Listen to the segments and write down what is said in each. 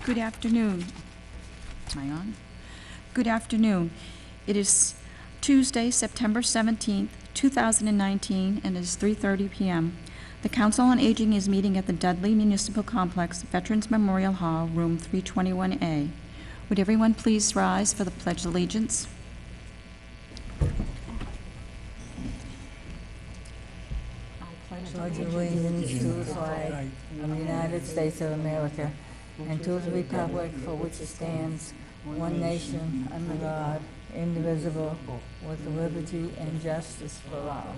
Good afternoon. Am I on? Good afternoon. It is Tuesday, September 17th, 2019, and it is 3:30 p.m. The Council on Aging is meeting at the Dudley Municipal Complex, Veterans Memorial Hall, room 321A. Would everyone please rise for the Pledge of Allegiance? Pledge allegiance to the flag of the United States of America and to the republic for which it stands, one nation, under God, indivisible, with liberty and justice for all.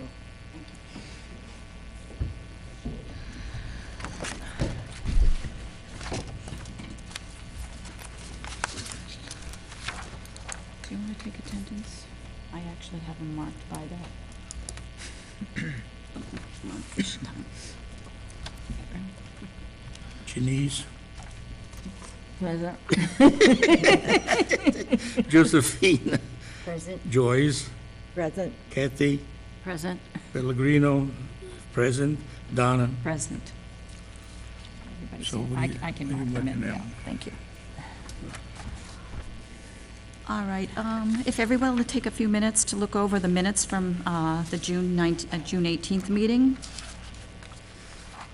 Do you want to take attendance? I actually have them marked by that. Janice, Present. Josephine, Present. Joyce, Present. Kathy, Present. Pellegrino, present, Donna. Present. Everybody So see- we- I can we mark them mark in, them yeah, down. thank you. All right, if everyone would take a few minutes to look over the minutes from the June 18th meeting.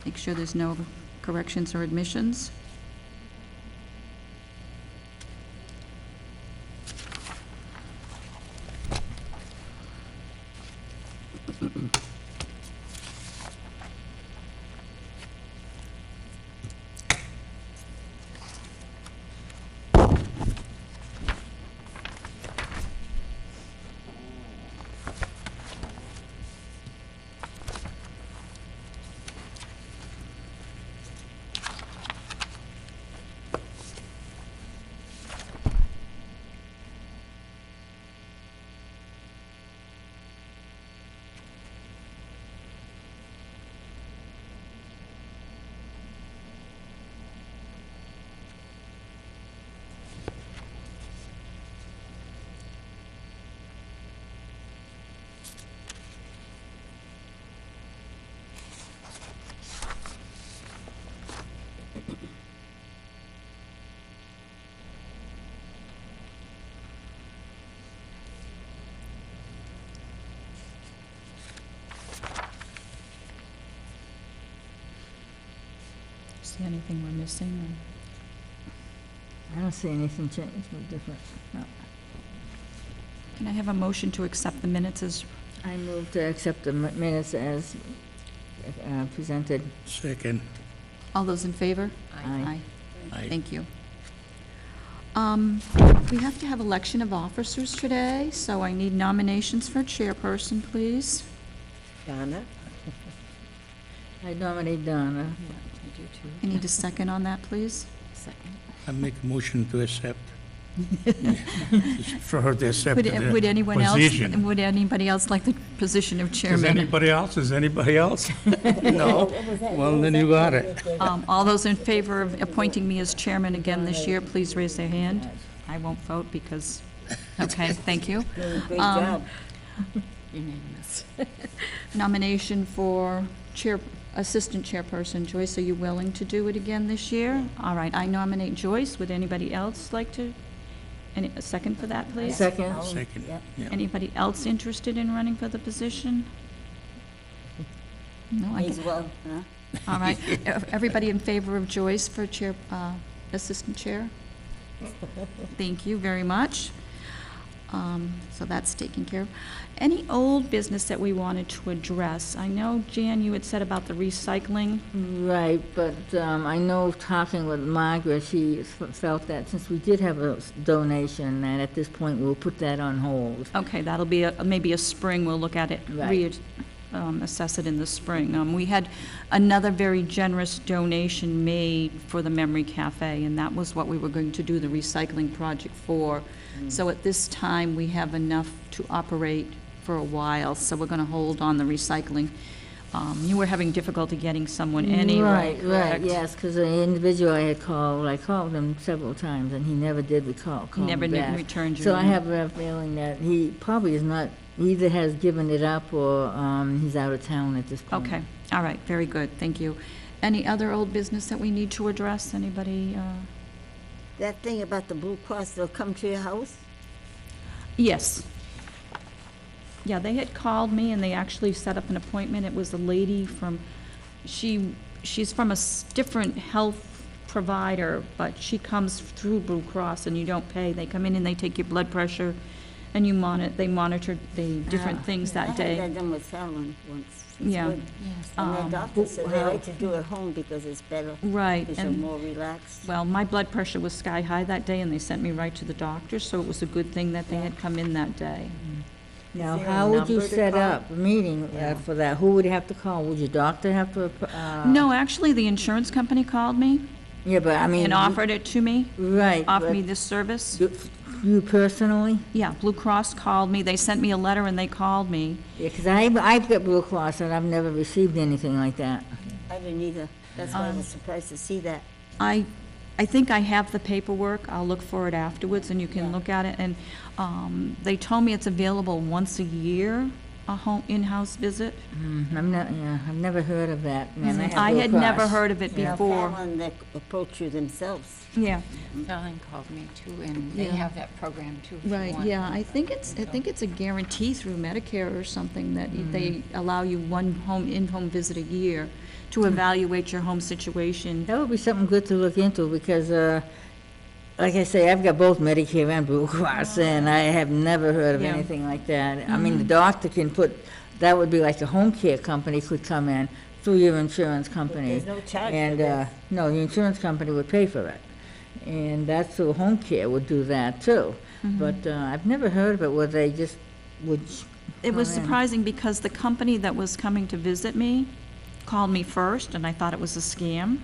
Make sure there's no corrections or admissions. See anything we're missing? I don't see anything changed or different. No. Can I have a motion to accept the minutes as, I move to accept the minutes as presented. Second. all those in favor? Aye. Aye. Thank you. We have to have election of officers today, so I need nominations for chairperson, please. Donna? I nominate Donna. I need a second on that, please. Second. I make a motion to accept. For her to accept Would the anyone position. else, would anybody else like the position of Is chairman? anybody else? Is anybody else? No? Well, then you got it. All those in favor of appointing me as chairman again this year, please raise their hand. I won't vote because, okay, thank you. Great Um, job. Unanimous. Nomination for assistant chairperson. Joyce, are you willing to do it again this year? All right, I nominate Joyce. Would anybody else like to, a second for that, please? Second. Second. Yeah. Anybody else interested in running for the position? No, I guess. Well, All right, everybody in favor of Joyce for chair, assistant chair? Thank you very much. So that's taken care of. Any old business that we wanted to address? I know, Jan, you had said about the recycling. Right, but I know talking with Margaret, she felt that since we did have a donation, that at this point we'll put that on hold. Okay, that'll be maybe a spring, we'll look at it, Right. assess it in the spring. We had another very generous donation made for the Memory Cafe, and that was what we were going to do the recycling project for. So at this time, we have enough to operate for a while, so we're going to hold on the recycling. You were having difficulty getting someone anyway, Right, correct? yes, because the individual I called him several times, and he never did call He never me back. returned your So I email. have a feeling that he probably is not, he either has given it up or he's out of town at this point. Okay, all right, very good, thank you. Any other old business that we need to address? Anybody? That thing about the Blue Cross, they'll come to your house? Yes. Yeah, they had called me and they actually set up an appointment. It was a lady from, she's from a different health provider, but she comes through Blue Cross and you don't pay. They come in and they take your blood pressure and they monitor the different things that I day. had that done with Fallon once. It's Yeah. good. And their doctor said they like to do it at home because it's better. Right, Because you're and, more relaxed. well, my blood pressure was sky high that day and they sent me right to the doctor, so it was a good thing that they had come in that day. Now, there a how would you number to set call? up a meeting for that? Who would you have to call? Would your doctor have to? No, actually, the insurance company called me Yeah, but I mean. and offered it to me, Right. offered but me this service. You personally? Yeah, Blue Cross called me, they sent me a letter and they called me. Yeah, because I've got Blue Cross and I've never received anything like that. I didn't either. That's why I was surprised to see that. I think I have the paperwork, I'll look for it afterwards and you can look at it. And they told me it's available once a year, a home, in-house visit. I've never heard of that. And have I Blue had never Cross. heard of it Yeah. before. Fallon, they approach you themselves. Yeah, Fallon called me too, and they Yeah. have that program too. if you right, want. yeah, I think it's a guarantee through Medicare or something that they allow you one in-home visit a year to evaluate your home situation. That would be something good to look into because, like I say, I've got both Medicare and Blue Cross and I have never heard of Yeah. anything like that. I mean, the doctor can that would be like the home care company could come in through your insurance company. There's no charge for And, this. no, the insurance company would pay for it. And that's who home care would do that too. But I've never heard of it where they just would. It was come in. surprising because the company that was coming to visit me called me first, and I thought it was a scam.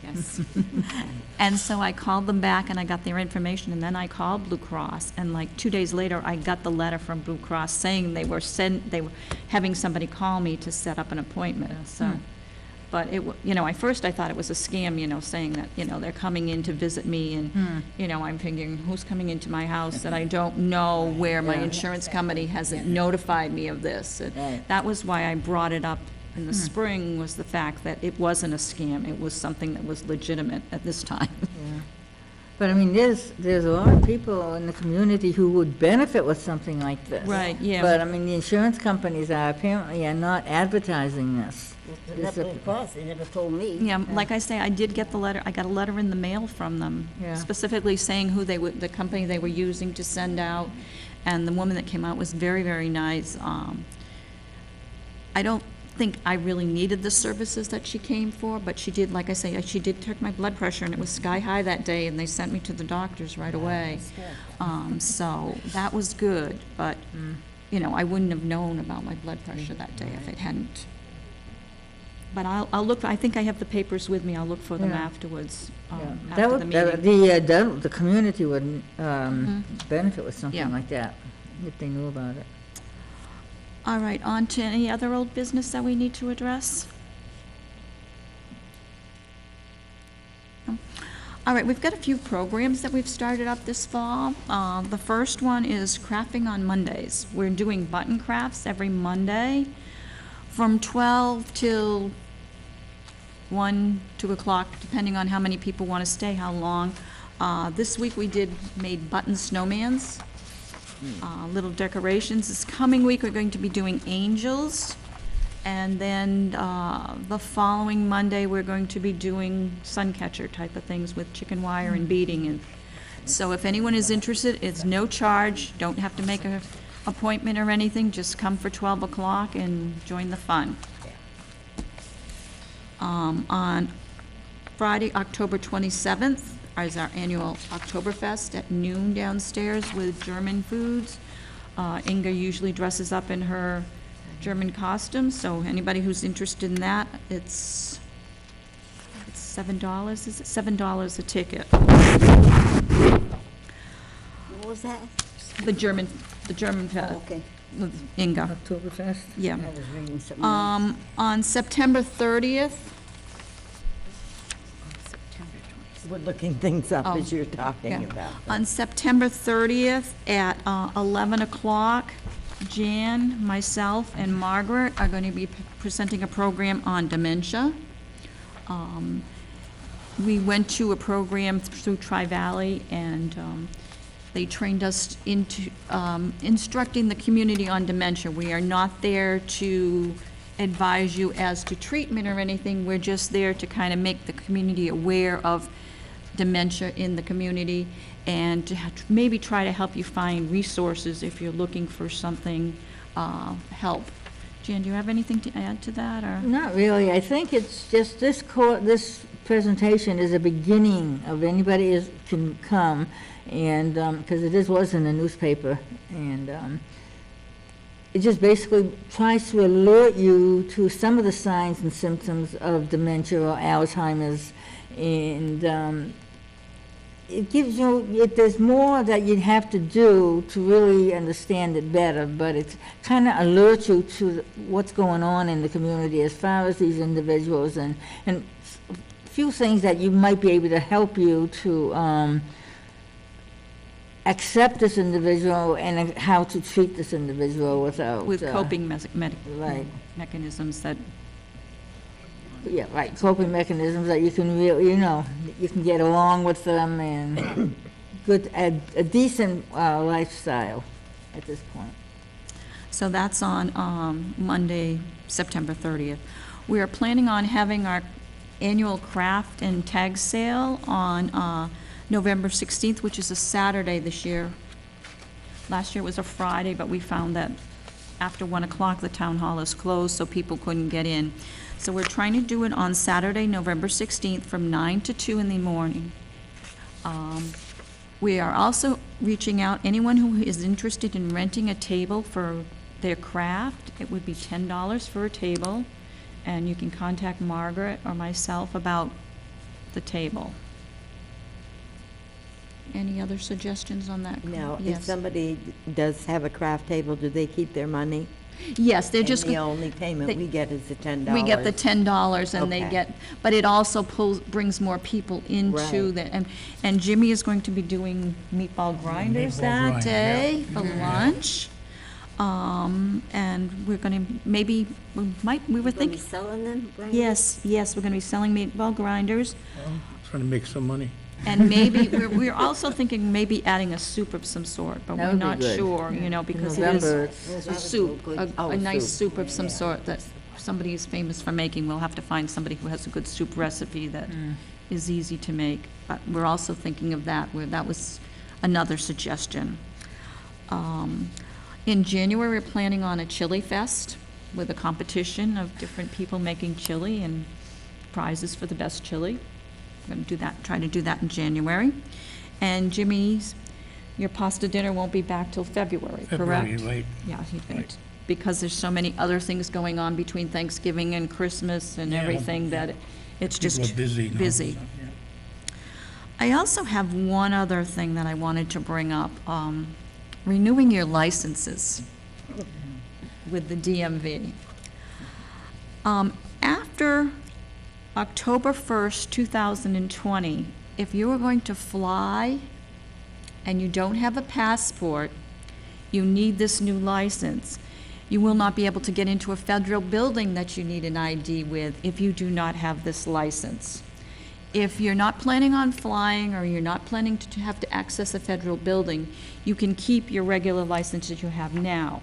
Yes. And so I called them back and I got their information, and then I called Blue Cross, and like 2 days later, I got the letter from Blue Cross saying they were having somebody call me to set up an appointment, so. But at first I thought it was a scam, saying that, they're coming in to visit me, and, I'm thinking, who's coming into my house that I don't know where my insurance company hasn't notified me of this? And Right. that was why I brought it up in the spring, was the fact that it wasn't a scam, it was something that was legitimate at this time. But I mean, there's a lot of people in the community who would benefit with something like this. Right, yeah. But I mean, the insurance companies apparently are not advertising this. Not Blue Cross, they never told me. Yeah, like I say, I did get the letter, I got a letter in the mail from them, Yeah. specifically saying who the company they were using to send out, and the woman that came out was very, very nice. I don't think I really needed the services that she came for, but she did, like I say, she did check my blood pressure, and it was sky high that day, and they sent me to the doctors right away. So that was good, but, I wouldn't have known about my blood pressure that day if it hadn't. But I'll look, I think I have the papers with me, I'll look for them Yeah. afterwards, That after would, the meeting. the community would benefit with something Yeah. like that, if they knew about it. All right, on to any other old business that we need to address? No? All right, we've got a few programs that we've started up this fall. The first one is Crafting on Mondays. We're doing button crafts every Monday from 12 till 1, 2 o'clock, depending on how many people want to stay, how long. This week we made button snowmans. Little decorations. This coming week, we're going to be doing angels. And then the following Monday, we're going to be doing sun catcher type of things with chicken wire and beading. And so if anyone is interested, it's no charge. Don't have to make an appointment or anything. Just come for 12 o'clock and join the fun. On Friday, October 27th, is our annual Oktoberfest at noon downstairs with German foods. Inga usually dresses up in her German costume, so anybody who's interested in that, it's $7, is it? $7 a ticket. What was that? The German Okay, with Inga, Oktoberfest? yeah. I was reading something else. On September 30th, September 20th. We're looking things up Oh, as you're talking yeah. about. On September 30th at 11 o'clock, Jan, myself, and Margaret are going to be presenting a program on dementia. we went to a program through Tri-Valley, and they trained us into instructing the community on dementia. We are not there to advise you as to treatment or anything. We're just there to kind of make the community aware of dementia in the community, and to maybe try to help you find resources if you're looking for something, help. Jan, do you have anything to add to that, or? Not really. I think it's just this presentation is a beginning of anybody can come, and because it was in the newspaper, and it just basically tries to alert you to some of the signs and symptoms of dementia or Alzheimer's, and it gives you, there's more that you'd have to do to really understand it better, but it kind of alerts you to what's going on in the community as far as these individuals, and a few things that you might be able to help you to accept this individual and how to treat this individual without... With coping right. mechanisms that... Yeah, right, coping mechanisms that you can really, you can get along with them, and a decent lifestyle at this point. So that's on Monday, September 30th. We are planning on having our annual craft and tag sale on November 16th, which is a Saturday this year. Last year it was a Friday, but we found that after 1 o'clock, the town hall is closed, so people couldn't get in. So we're trying to do it on Saturday, November 16th, from 9 to 2 in the morning. We are also reaching out, anyone who is interested in renting a table for their craft, it would be $10 for a table, and you can contact Margaret or myself about the table. Any other suggestions on that? Now, if Yes. somebody does have a craft table, do they keep their money? Yes, they're And just... the only payment they- we get is the $10? We get the $10, and they Okay. get, but it also brings more people into Right. the, and Jimmy is going to be doing meatball grinders Meatball that grind, day for lunch. And we're gonna, maybe, we were Will be thinking, selling them? Brian? yes, we're gonna be selling meatball grinders. Trying to make some money. And maybe, we're also thinking maybe adding a soup of some sort, but That we're would be not good. sure, because it November, is a soup, a nice soup of some sort that somebody is famous for making. We'll have to find somebody who has a good soup recipe that is easy to make. But we're also thinking of that, where that was another suggestion. In January, we're planning on a chili fest with a competition of different people making chili and prizes for the best chili. We're going to do that, try to do that in January. And Jimmy's, your pasta dinner won't be back till February, correct? February, right. Yeah, he thinks, because there's so many other things going on between Thanksgiving and Christmas and Yeah. everything that it's just People are busy now. busy. so, yeah. I also have one other thing that I wanted to bring up, renewing your licenses with the DMV. After October 1st, 2020, if you are going to fly and you don't have a passport, you need this new license. You will not be able to get into a federal building that you need an ID with if you do not have this license. If you're not planning on flying, or you're not planning to have to access a federal building, you can keep your regular license that you have now.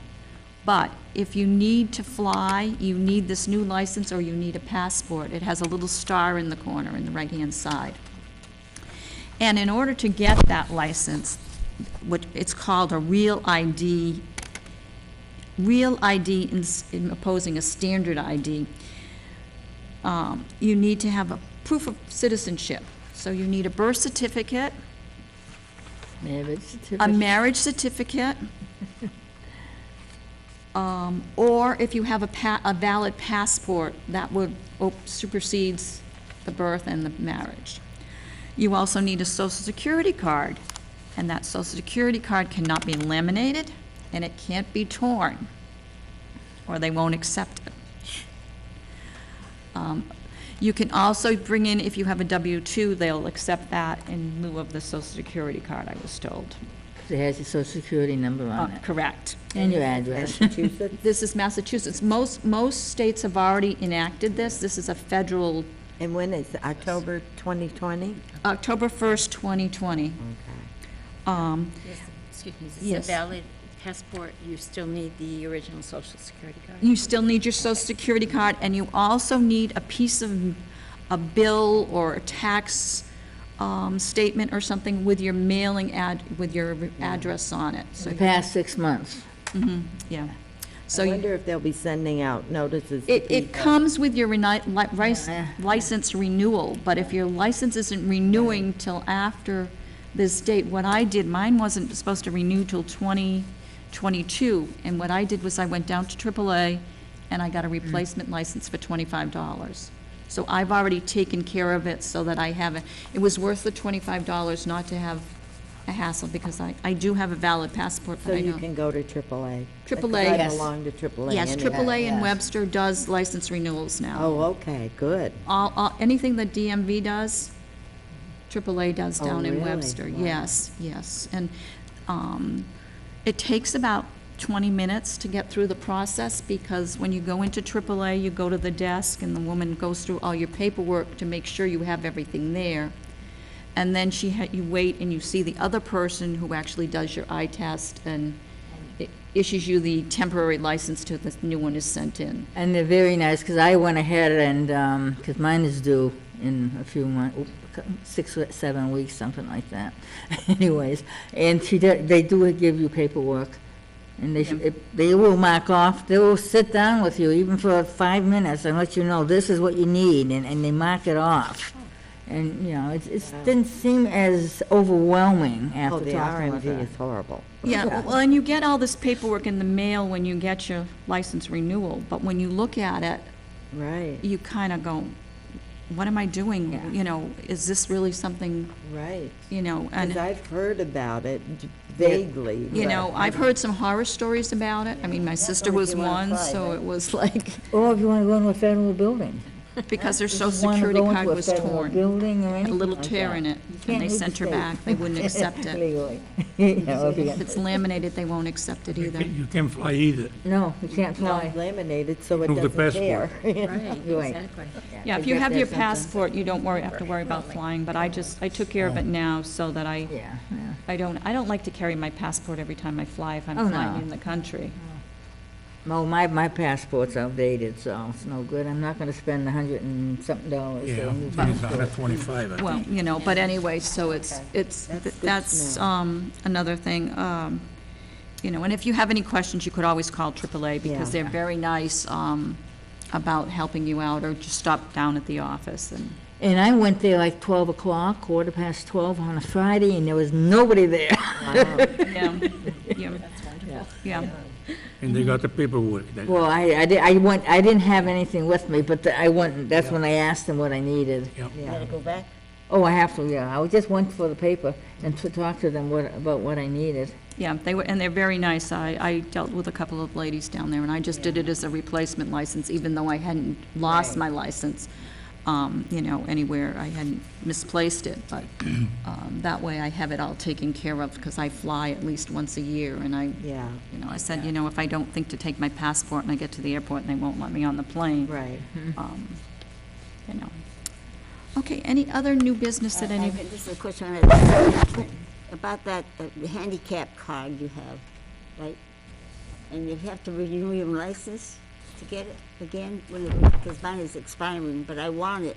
But if you need to fly, you need this new license, or you need a passport. It has a little star in the corner in the right-hand side. And in order to get that license, what it's called a real ID in opposing a standard ID, you need to have a proof of citizenship. So you need a birth certificate, marriage a certificate. marriage certificate, or if you have a valid passport, that would supersedes the birth and the marriage. You also need a Social Security card, and that Social Security card cannot be laminated, and it can't be torn, or they won't accept it. You can also bring in, if you have a W-2, they'll accept that in lieu of the Social Security card, I was told. It has your social security number on it, Correct. and your address. Massachusetts? This is Massachusetts. Most states have already enacted this. This is a federal And when is it? October 2020? October 1st, 2020. Okay. Excuse me, is this Yes. a valid passport? You still need the original social security card? You still need your social security card, and you also need a piece of, a bill or a tax statement or something with your mailing with your address on it. So, The past 6 months. yeah. So So I you- wonder if they'll be sending out notices. to it people. comes with your license renewal, but if your license isn't renewing till after this date, what I did, mine wasn't supposed to renew till 2022, and what I did was I went down to AAA and I got a replacement license for $25. So I've already taken care of it so that I have it. It was worth the $25 not to have a hassle, because I do have a valid passport, So but I you don't. can go to AAA? AAA. I Yes. belong to AAA. Yes, anyway. AAA in yes. Webster does license renewals now. Oh, okay, good. Anything that DMV does, AAA does Oh, down in really? Webster. Wow. Yes, yes. And it takes about 20 minutes to get through the process, because when you go into AAA, you go to the desk, and the woman goes through all your paperwork to make sure you have everything there. And then you wait and you see the other person who actually does your eye test and it issues you the temporary license till the new one is sent in. And they're very nice, because I went ahead and, because mine is due in a few months, 6 or 7 weeks, something like that. Anyways, and they do give you paperwork, and they will mark off, they will sit down with you even for 5 minutes and let you know this is what you need, and they mark it off. And, you know, it didn't seem as overwhelming Oh, after the talking with RMV her. is horrible. Yeah, well, and you get all this paperwork in the mail when you get your license renewal, but when you look at it, Right, you kind of go, what am I doing? Yeah. You know, is this really something, right. you know? Because And, I've heard about it vaguely. you but- know, I've heard some horror stories about it. I mean, my sister only if was you wanna one, apply, so right? it was like, Or if you want to go into a federal building. because their If you social wanna security go into card a was federal torn. building or A anything little like tear that. in it, You and can't they leave sent the her state. back. They wouldn't accept it. Legally. You know, if you If it's laminated, they won't accept it either. You can't fly either. No, you can't No, fly. laminated, so it Move the doesn't tear. Right, Right. exactly. Yeah, if I you guess have your that's something. passport, you don't have to worry about flying, but I took care of it now so that Yeah, yeah. I don't like to carry my passport every time I fly if I'm Oh, flying no. in the country. No, my passport's outdated, so it's no good. I'm not gonna spend $100 and something dollars for Yeah, a new it's passport. 125, I think. Well, you know, but anyway, so it's, That's good to that's another thing. You know, and if you have any questions, you could always call AAA, because Yeah. they're very nice about helping you out, or just stop down at the office and. And I went there like 12 o'clock, 12:15 on a Friday, and there was nobody there. Yeah, yeah, yeah. And they got the paperwork. That- Well, I didn't have anything with me, but I went, that's when I asked them what I needed. yeah. You gotta go back? Oh, I have to, yeah. I just went for the paper and to talk to them about what I needed. Yeah, and they're very nice. I dealt with a couple of ladies down there, and I just did it as a replacement license, even though I hadn't lost my license, you know, anywhere. I hadn't misplaced it, but that way I have it all taken care of, because I fly at least once a year, and Yeah, you know, I said, you know, if I don't think to take my passport and I get to the airport and they won't let me on the plane, right. you know. Okay, any other new business that any, This is a question about that handicap card you have, right? And you have to renew your license to get it again, because mine is expiring, but I want it,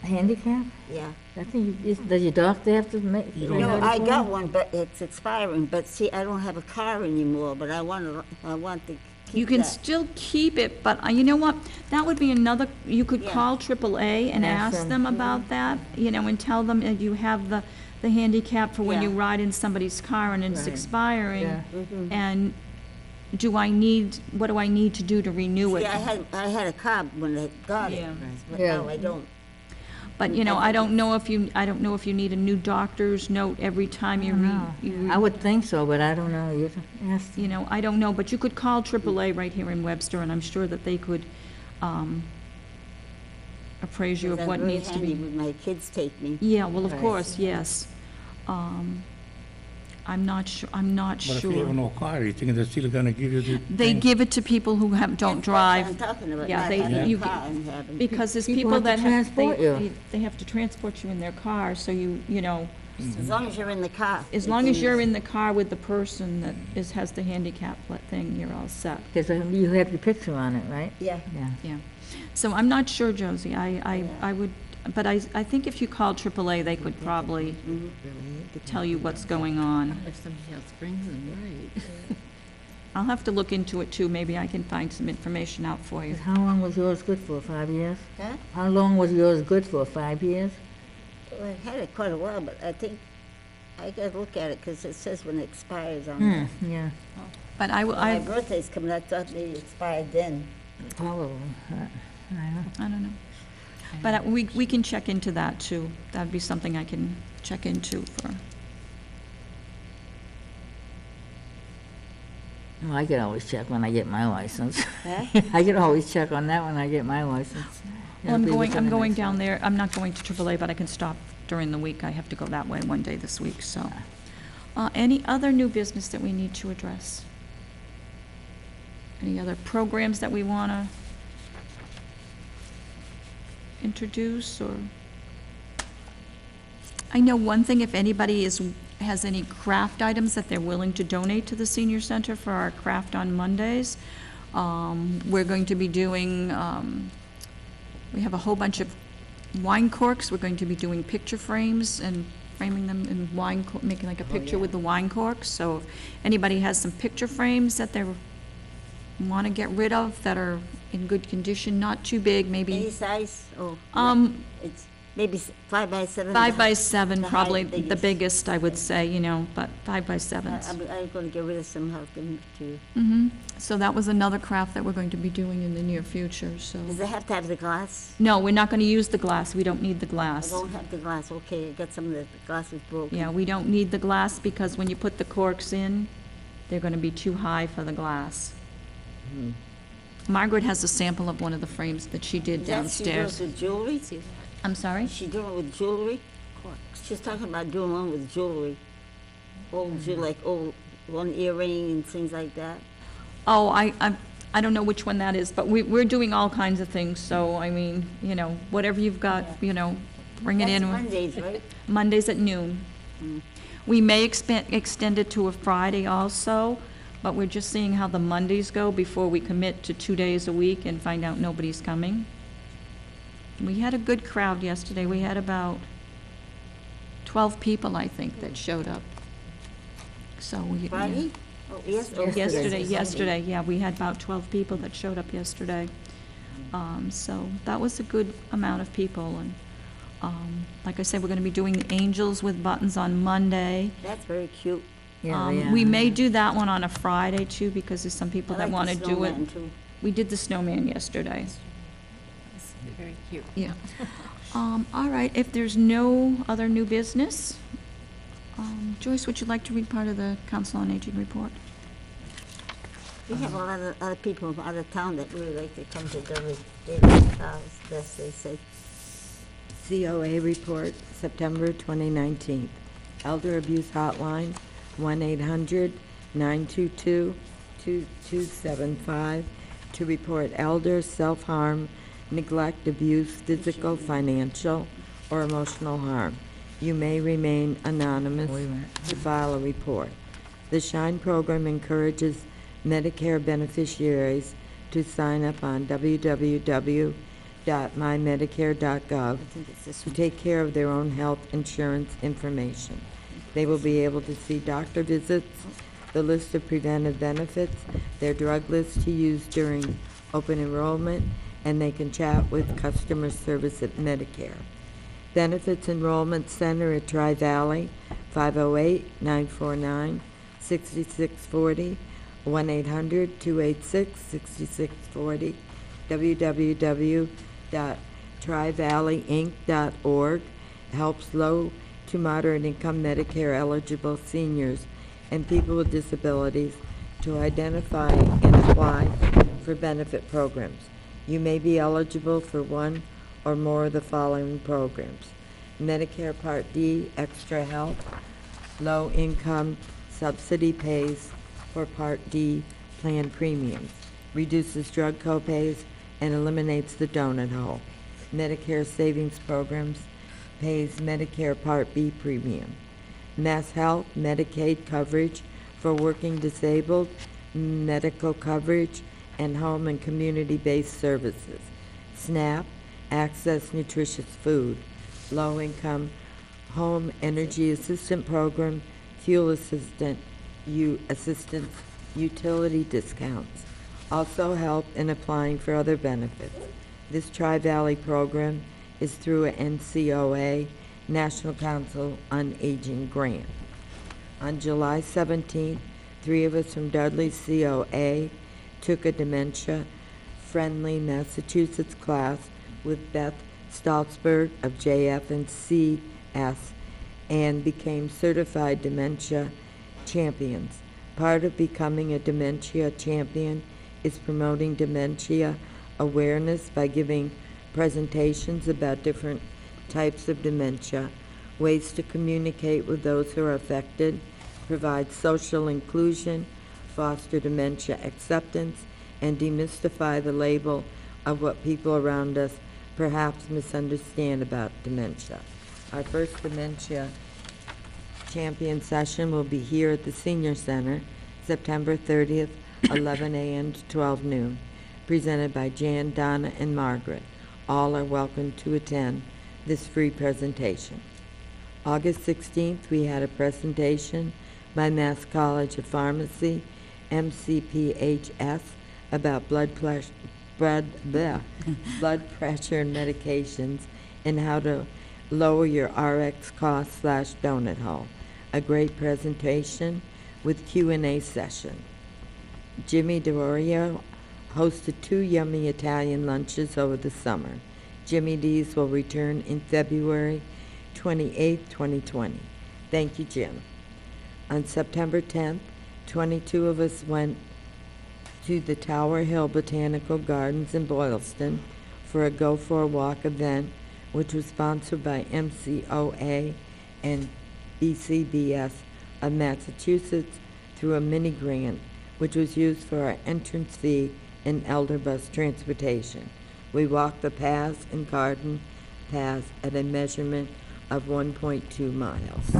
Handicap? yeah. I think, does your doctor have to make? No, I got one, but it's expiring, but see, I don't have a car anymore, but I want to keep you can that. still keep it, but you know what? That would be another, you could Yeah. call AAA and Ask ask them. them about that, you know, and tell them that you have the handicap for when you Yeah. ride in somebody's car and it's Right. expiring. Yeah. And what do I need to do to renew it? See, I had a car when I got it, Yeah. but Yeah. now I don't. But, you know, I don't know if you need a new doctor's note every time you I would think so, but I don't know. You ask. you know, I don't know, but you could call AAA right here in Webster, and I'm sure that they could appraise you of Because what I'm very needs to handy be. when my kids take me. Yeah, well, of Right. course, yes. I'm not But if you have sure. no car, you think they're still gonna give you the They thing? give it to people who don't drive. That's what I'm talking about, Yeah, not they- having you a get- car and having. Because there's People people have to that have, transport you. they have to transport you in their car, so you know, As long as you're in the car. as long as you're in the car with the person that has the handicap thing, you're all set. Because you have your picture on it, right? Yeah. Yeah. Yeah. So I'm not sure, Josie. I would, but I think if you call AAA, they could probably tell you what's going on. If somebody else brings them, right. I'll have to look into it too. Maybe I can find some information out for you. How long was yours good for, 5 years? Huh? How long was yours good for, 5 years? Well, I had it quite a while, but I think I gotta look at it, because it says when it expires on Hmm, there. yeah, But My birthday's coming, I thought maybe it expired then. probably. I don't know. But we can check into that too. That'd be something I can check into for. Well, I can always check when I get my license. Huh? I can always check on that when I get my license. Well, It'll be within I'm the going next down month. there. I'm not going to AAA, but I can stop during the week. I have to go that way one day this week, so. Any other new business that we need to address? Any other programs that we want to introduce, or? I know one thing, if anybody has any craft items that they're willing to donate to the senior center for our Craft on Mondays, we're going to be doing, we have a whole bunch of wine corks. We're going to be doing picture frames and framing them in making like a picture with the wine corks. So if anybody has some picture frames that they want to get rid of that are in good condition, not too big, Any maybe, size? Oh, it's maybe 5 by 7? 5 by 7, the probably height the biggest, I would say, but 5 by 7s. I'm gonna get rid of some, I'll give them to you. Mm-hmm. So that was another craft that we're going to be doing in the near future, so. Does it have to have the glass? No, we're not going to use the glass. We don't need the I glass. don't have the glass, okay, I got some of the glasses broken. Yeah, we don't need the glass because when you put the corks in, they're going to be too high for the glass. Margaret has a sample of one of the frames that she did Is that she doing downstairs. it with jewelry? I'm sorry? Is she doing it with jewelry? She's talking about doing one with jewelry. Old jewelry, like one earring and things like that. Oh, I don't know which one that is, but we're doing all kinds of things, so, I mean, whatever you've got, bring it That's in. Mondays, right? Mondays at noon. We may extend it to a Friday also, but we're just seeing how the Mondays go before we commit to 2 days a week and find out nobody's coming. We had a good crowd yesterday. We had about 12 people, I think, that showed up. So we. Friday? Oh, yes. oh, Yesterday, yeah, we had about 12 people that showed up yesterday. So that was a good amount of people, and, like I said, we're gonna be doing the angels with buttons on Monday. That's very cute. Yeah, yeah. We may do that one on a Friday too, because there's some people I that like wanna the do it. snowman, too. We did the snowman yesterday. Very cute. Yeah. All right, if there's no other new business, Joyce, would you like to read part of the Council on Aging report? We have a lot of other people from out of town that really like to come to Dudley. Best they say. COA report, September 2019. Elder Abuse Hotline, 1-800-922-2275, to report elder self-harm, neglect, abuse, physical, financial, or emotional harm. You may remain anonymous to file a report. The SHINE program encourages Medicare beneficiaries to sign up on www.mymedicare.gov to take care of their own health insurance information. They will be able to see doctor visits, the list of preventive benefits, their drug list to use during open enrollment, and they can chat with customer service at Medicare. Benefits Enrollment Center at Tri-Valley, 508-949-6640, 1-800-286-6640, www.trivalleyinc.org, helps low to moderate income Medicare eligible seniors and people with disabilities to identify and apply for benefit programs. You may be eligible for one or more of the following programs: Medicare Part D, Extra Health, Low Income Subsidy pays for Part D plan premiums, reduces drug copays, and eliminates the donut hole. Medicare Savings Programs pays Medicare Part B premium. Mass Health Medicaid coverage for working disabled, medical coverage, and home and community-based services. SNAP, Access Nutritious Food, Low-Income Home Energy Assistant Program, Fuel Assistance, utility discounts. Also help in applying for other benefits. This Tri-Valley program is through a NCOA, National Council on Aging grant. On July 17th, 3 of us from Dudley COA took a dementia-friendly Massachusetts class with Beth Stoltzberg of JF and CS and became certified dementia champions. Part of becoming a dementia champion is promoting dementia awareness by giving presentations about different types of dementia, ways to communicate with those who are affected, provide social inclusion, foster dementia acceptance, and demystify the label of what people around us perhaps misunderstand about dementia. Our first dementia champion session will be here at the Senior Center, September 30th, 11 a.m. to 12 noon, presented by Jan, Donna, and Margaret. All are welcome to attend this free presentation. August 16th, we had a presentation by Mass College of Pharmacy, MCPHS, about blood pressure and medications and how to lower your RX cost / donut hole. A great presentation with Q&A session. Jimmy DeOrio hosted 2 yummy Italian lunches over the summer. Jimmy D's will return in February 28, 2020. Thank you, Jim. On September 10th, 22 of us went to the Tower Hill Botanical Gardens in Boylston for a Go for a Walk event, which was sponsored by MCOA and BCBS of Massachusetts through a mini grant, which was used for our entrance fee and elder bus transportation. We walked the paths and garden paths at a measurement of 1.2 miles.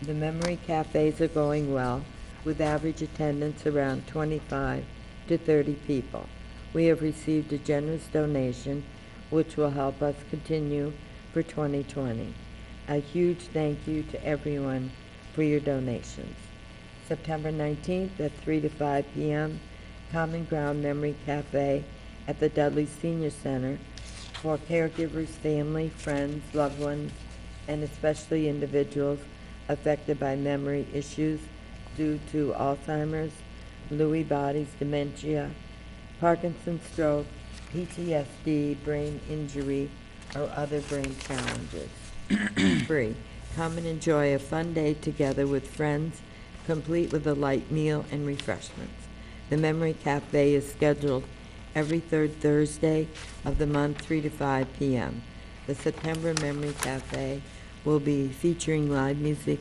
The memory cafes are going well, with average attendance around 25 to 30 people. We have received a generous donation, which will help us continue for 2020. A huge thank you to everyone for your donations. September 19th at 3 to 5 p.m., Common Ground Memory Cafe at the Dudley Senior Center for caregivers, family, friends, loved ones, and especially individuals affected by memory issues due to Alzheimer's, Lewy bodies, dementia, Parkinson's, stroke, PTSD, brain injury, or other brain challenges. Free. Come and enjoy a fun day together with friends, complete with a light meal and refreshments. The Memory Cafe is scheduled every third Thursday of the month, 3 to 5 p.m. The September Memory Cafe will be featuring live music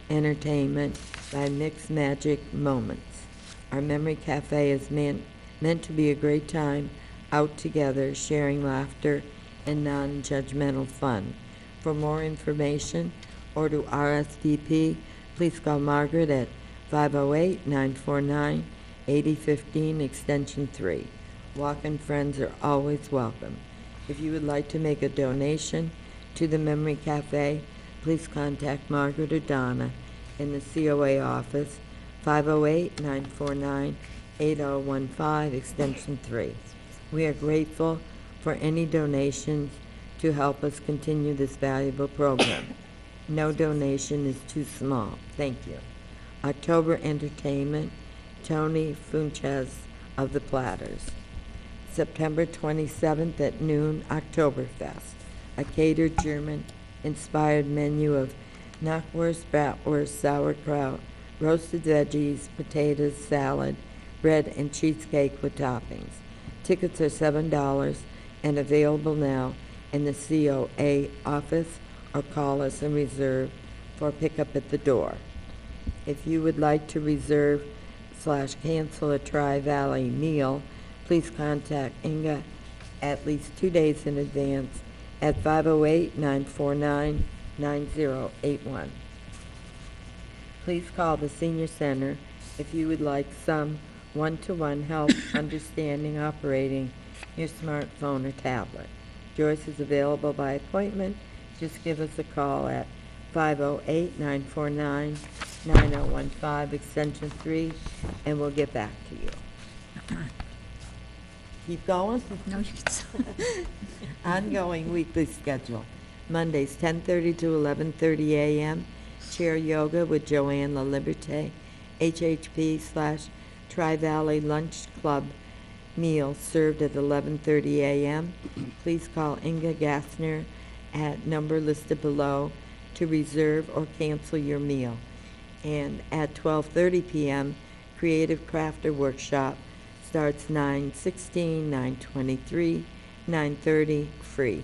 entertainment by Mixed Magic Moments. Our Memory Cafe is meant to be a great time out together, sharing laughter and non-judgmental fun. For more information or to RSVP, please call Margaret at 508-949-8015, extension 3. Walk-in friends are always welcome. If you would like to make a donation to the Memory Cafe, please contact Margaret or Donna in the COA office, 508-949-8015, extension 3. We are grateful for any donations to help us continue this valuable program. No donation is too small. Thank you. October entertainment, Tony Funches of the Platters. September 27th at noon, Oktoberfest, a catered German-inspired menu of knackwurst, bratwurst, sauerkraut, roasted veggies, potatoes, salad, bread, and cheesecake with toppings. Tickets are $7 and available now in the COA office, or call us and reserve for pickup at the door. If you would like to reserve/cancel a Tri-Valley meal, please contact Inga at least 2 days in advance at 508-949-9081. Please call the Senior Center if you would like some one-to-one help understanding operating your smartphone or tablet. Joyce is available by appointment. Just give us a call at 508-949-9015, extension 3, and we'll get back to you. Keep going. No, you can. Ongoing weekly schedule. Mondays, 10:30 to 11:30 a.m. Chair yoga with Joanne La Liberté. HHP/Tri-Valley Lunch Club meal served at 11:30 a.m. Please call Inga Gassner at number listed below to reserve or cancel your meal. And at 12:30 p.m., Creative Crafter Workshop starts 9:16, 9:23, 9:30, free.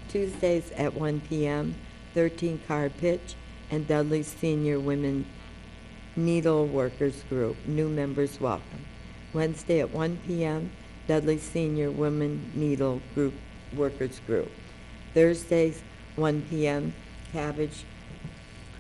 Tuesdays at 1 p.m., 13 Card Pitch and Dudley Senior Women Needle Workers Group. New members welcome. Wednesday at 1 p.m., Dudley Senior Women Needle Group Workers Group. Thursdays, 1 p.m., Cabbage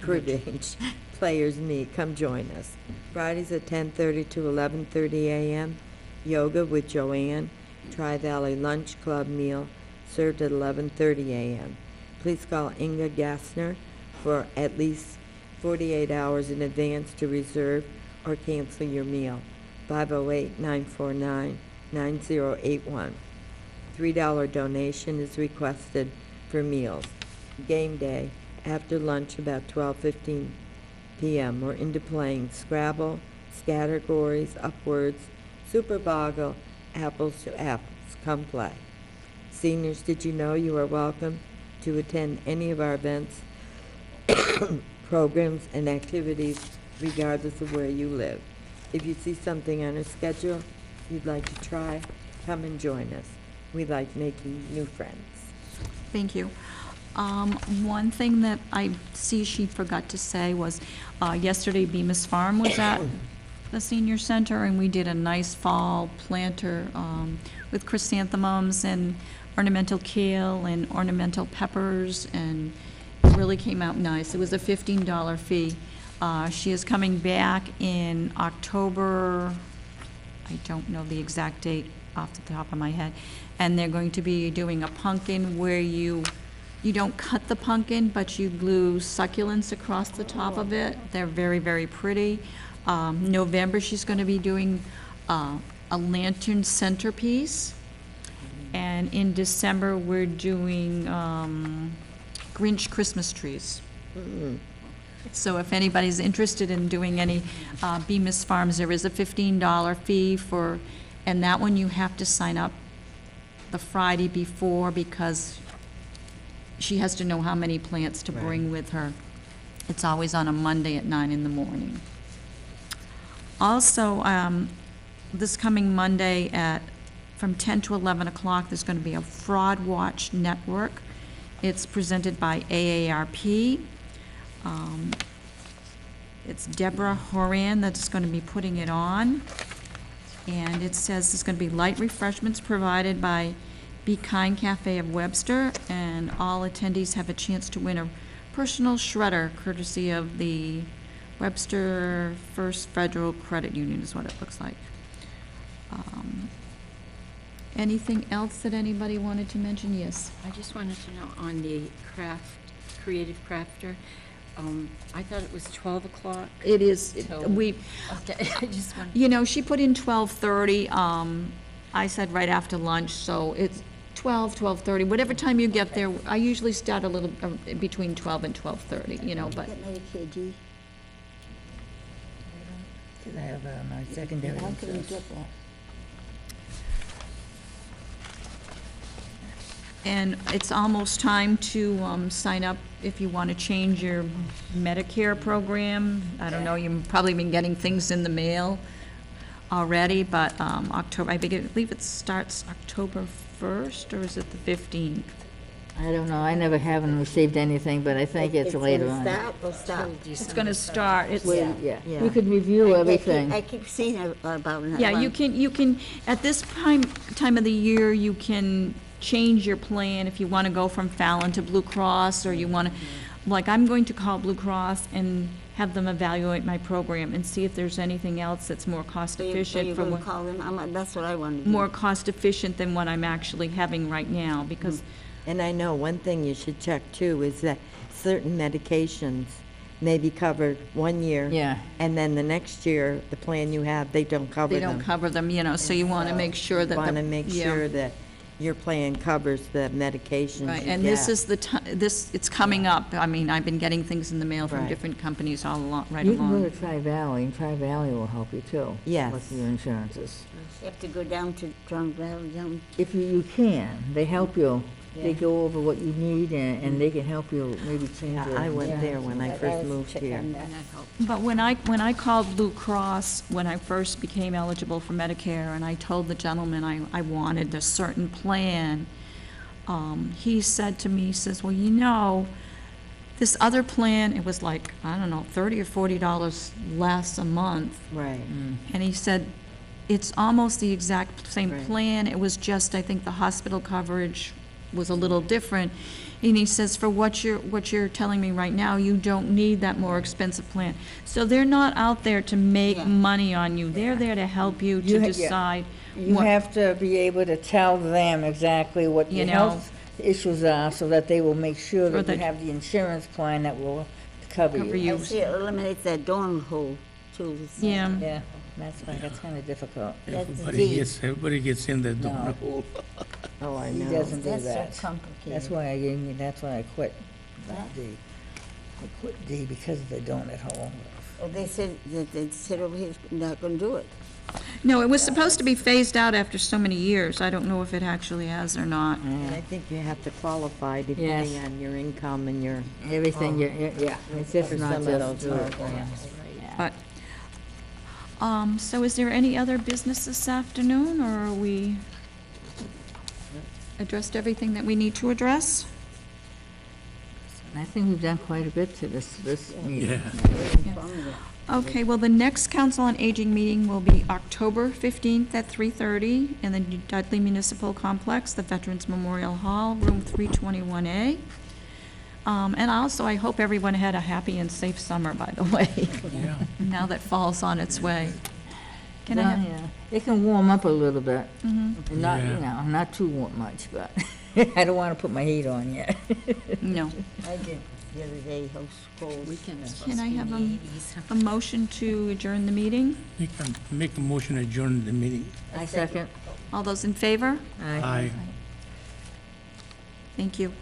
Cribbage Players Meet. Come join us. Fridays at 10:30 to 11:30 a.m., Yoga with Joanne, Tri-Valley Lunch Club meal served at 11:30 a.m. Please call Inga Gassner for at least 48 hours in advance to reserve or cancel your meal. 508-949-9081. $3 donation is requested for meals. Game day after lunch about 12:15 p.m. We're into playing Scrabble, Scattergories, Upwards, Super Boggle, Apples to Apples. Come play. Seniors, did you know you are welcome to attend any of our events, programs, and activities regardless of where you live. If you see something on our schedule you'd like to try, come and join us. We like making new friends. Thank you. One thing that I see she forgot to say was, yesterday Bemis Farm was at the senior center, and we did a nice fall planter with chrysanthemums and ornamental kale and ornamental peppers, and it really came out nice. It was a $15 fee. She is coming back in October, I don't know the exact date off the top of my head, and they're going to be doing a pumpkin where you don't cut the pumpkin, but you glue succulents across the top of it. They're very, very pretty. November, she's going to be doing a lantern centerpiece. And in December, we're doing Grinch Christmas trees. So if anybody's interested in doing any Bemis Farms, there is a $15 fee for, and that one you have to sign up the Friday before, because she has to know how many plants to bring with her. It's always on a Monday at 9 in the morning. Also, this coming Monday from 10 to 11 o'clock, there's going to be a Fraud Watch Network. It's presented by AARP. It's Deborah Horan that's going to be putting it on. And it says there's going to be light refreshments provided by Be Kind Cafe of Webster, and all attendees have a chance to win a personal shredder courtesy of the Webster First Federal Credit Union is what it looks like. Anything else that anybody wanted to mention? Yes. I just wanted to know on the creative crafter, I thought it was 12 o'clock. It is, Okay, I just wanted. you know, she put in 12:30. I said right after lunch, so it's 12:30, whatever time you get there. I usually start a little between 12 and 12:30, you know, but Get Medicare D. I have my secondary. How can you get that? and it's almost time to sign up if you want to change your Medicare program. I don't know, you've probably been getting things in the mail already, but October, I believe it starts October 1st, or is it the 15th? I don't know, I never haven't received anything, but I think it's later on. Start or stop? It's going to start. It's, Yeah, Yeah. you could review everything. I keep seeing about that. yeah, you can, at this time of the year, you can change your plan if you want to go from Fallon to Blue Cross, or you want to, like, I'm going to call Blue Cross and have them evaluate my program and see if there's anything else that's more cost So efficient you're for going what, to call them? That's what I want to do. more cost efficient than what I'm actually having right now, because, And I know one thing you should check too is that certain medications may be covered 1 year. Yeah. And then the next year, the plan you have, they don't cover they them. don't cover them, you know, so you want to make sure that. Want to the- make yeah. sure that your plan covers the medications Right, you and this get. is the it's coming up. I mean, I've been getting things in the mail from Right. different companies all along, right You can go along. to Tri-Valley, and Tri-Valley will help you too. Yes. With your insurances. You have to go down to John Valley, down. If you can, they help you. They Yeah. go over what you need, and they can help you maybe change Yeah, it. I went there when I first moved here. But when I called Blue Cross, when I first became eligible for Medicare, and I told the gentleman I wanted a certain plan, he said to me, he says, well, you know, this other plan, it was like, I don't know, $30 or $40 less a month. Right. And he said, it's almost the exact same Right. plan, it was just, I think the hospital coverage was a little different. And he says, for what you're telling me right now, you don't need that more expensive plan. So they're not out there to make Yeah. money on you, they're there to help you to Yeah. decide You what, have to be able to tell them exactly what You your know. health issues are, so that they will make sure Or that you that- have the insurance plan that will cover Cover you. you. I see it eliminates that dorm hole, too. yeah. Yeah, that's kind of difficult. That's Everybody deep. gets in the No. donut hole. Oh, I He know. doesn't do That's so that. complicated. That's why I quit that D. I quit D because of the donut hole. Oh, they said over here, not going to do it. No, it was supposed to be phased out after so many years, I don't know if it actually has or not. And I think you have to qualify depending Yes. on your income and your, Everything, yeah, it's just For not some just. of those programs. But, so is there any other business this afternoon, or are we addressed everything that we need to address? I think we've done quite a bit to this meeting. Yeah. Okay, well, the next Council on Aging meeting will be October 15th at 3:30 in the Dudley Municipal Complex, the Veterans Memorial Hall, room 321A. And also, I hope everyone had a happy and safe summer, by the way, Yeah. now that fall's on its way. Can I Well, have, yeah, it can warm up a little bit. And not, Yeah. not too much, but I don't want to put my heat on yet. no. I did the other day, how cold. Weekend's Can supposed I to be have in the 80s. a motion to adjourn the meeting? Make a motion to adjourn the meeting. I second. All those in favor? Aye. Aye. Thank you.